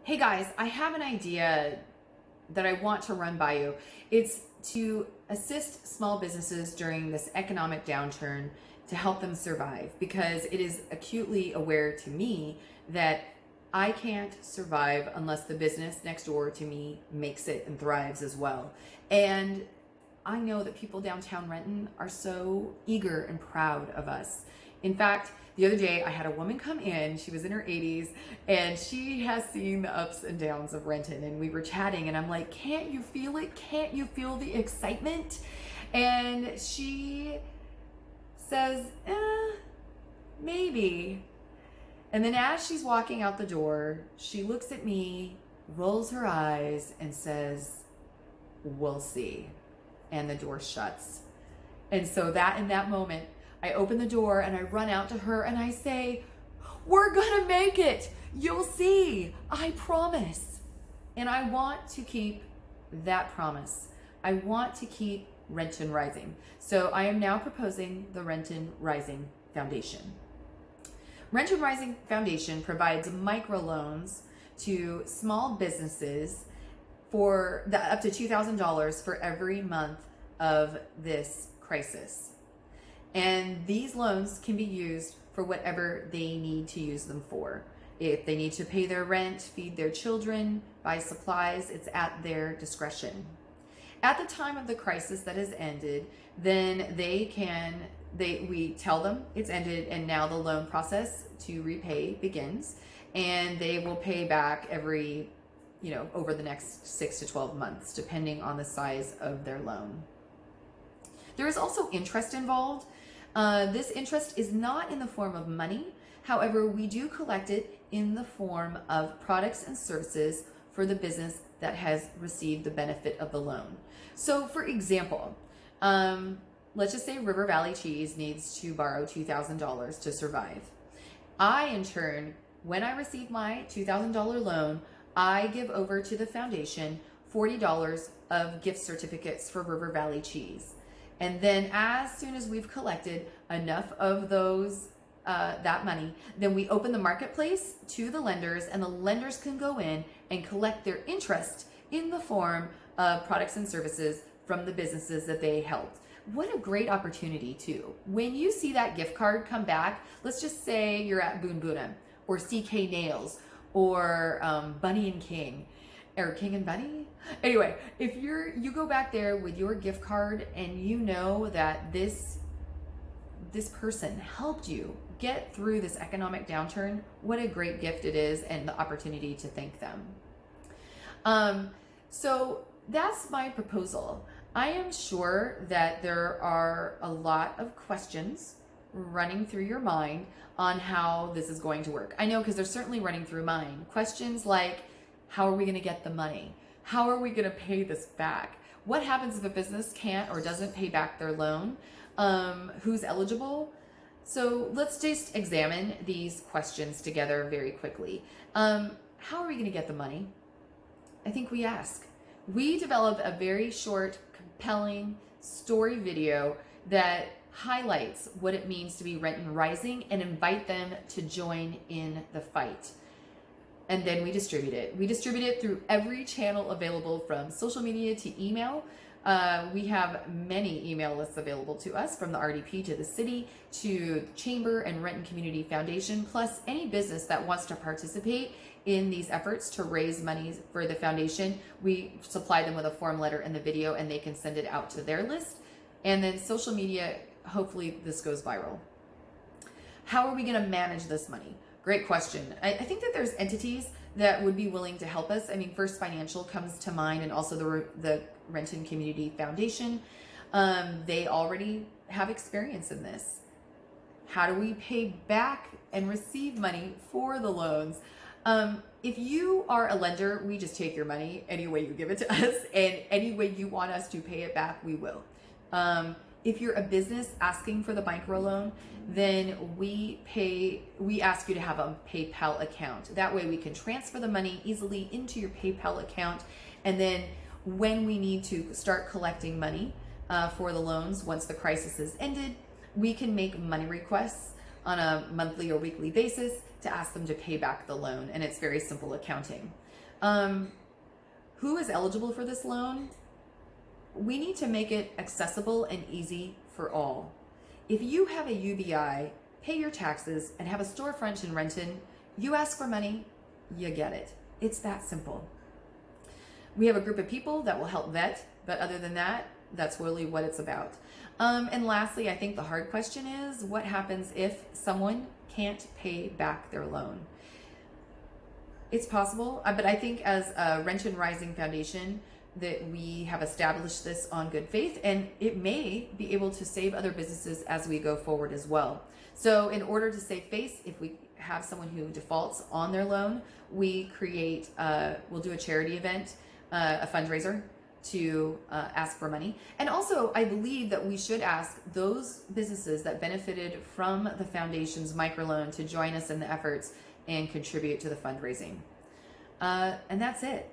Hey guys, I have an idea that I want to run by you. It's to assist small businesses during this economic downturn to help them survive, because it is acutely aware to me that I can't survive unless the business next door to me makes it and thrives as well. And I know that people downtown Renton are so eager and proud of us. In fact, the other day I had a woman come in, she was in her 80s, and she has seen the ups and downs of Renton, and we were chatting and I'm like, can't you feel it? Can't you feel the excitement? And she says, maybe. And then as she's walking out the door, she looks at me, rolls her eyes and says, we'll see. And the door shuts. And so in that moment, I open the door and I run out to her and I say, we're gonna make it. You'll see, I promise. And I want to keep that promise. I want to keep Renton Rising. So I am now proposing the Renton Rising Foundation. Renton Rising Foundation provides microloans to small businesses for up to $2,000 for every month of this crisis. And these loans can be used for whatever they need to use them for. If they need to pay their rent, feed their children, buy supplies, it's at their discretion. At the time of the crisis that has ended, then we tell them it's ended and now the loan process to repay begins, and they will pay back every, over the next 6 to 12 months, depending on the size of their loan. There is also interest involved. This interest is not in the form of money. However, we do collect it in the form of products and services for the business that has received the benefit of the loan. So for example, let's just say River Valley Cheese needs to borrow $2,000 to survive. I, in turn, when I receive my $2,000 loan, I give over to the foundation $40 of gift certificates for River Valley Cheese. And then as soon as we've collected enough of those, that money, then we open the marketplace to the lenders, and the lenders can go in and collect their interest in the form of products and services from the businesses that they helped. What a great opportunity too. When you see that gift card come back, let's just say you're at Boon Boona or CK Nails or Bunny and King, or King and Bunny. Anyway, if you go back there with your gift card and you know that this person helped you get through this economic downturn, what a great gift it is, and the opportunity to thank them. So that's my proposal. I am sure that there are a lot of questions running through your mind on how this is going to work. I know, because they're certainly running through mine. Questions like, how are we going to get the money? How are we going to pay this back? What happens if a business can't or doesn't pay back their loan? Who's eligible? So let's just examine these questions together very quickly. How are we going to get the money? I think we ask. We developed a very short, compelling story video that highlights what it means to be Renton Rising and invite them to join in the fight. And then we distribute it. We distribute it through every channel available, from social media to email. We have many email lists available to us, from the RDP to the city to the Chamber and Renton Community Foundation, plus any business that wants to participate in these efforts to raise money for the foundation. We supply them with a form letter and the video, and they can send it out to their list. And then social media, hopefully this goes viral. How are we going to manage this money? Great question. I think that there's entities that would be willing to help us. I mean, First Financial comes to mind, and also the Renton Community Foundation. They already have experience in this. How do we pay back and receive money for the loans? If you are a lender, we just take your money any way you give it to us, and any way you want us to pay it back, we will. If you're a business asking for the microloan, then we ask you to have a PayPal account. That way we can transfer the money easily into your PayPal account. And then when we need to start collecting money for the loans, once the crisis has ended, we can make money requests on a monthly or weekly basis to ask them to pay back the loan, and it's very simple accounting. Who is eligible for this loan? We need to make it accessible and easy for all. If you have a UBI, pay your taxes, and have a storefront in Renton, you ask for money, you get it. It's that simple. We have a group of people that will help vet, but other than that, that's really what it's about. And lastly, I think the hard question is, what happens if someone can't pay back their loan? It's possible, but I think as a Renton Rising Foundation, that we have established this on good faith, and it may be able to save other businesses as we go forward as well. So in order to save face, if we have someone who defaults on their loan, we create, we'll do a charity event, a fundraiser to ask for money. And also, I believe that we should ask those businesses that benefited from the foundation's microloan to join us in the efforts and contribute to the fundraising. And that's it.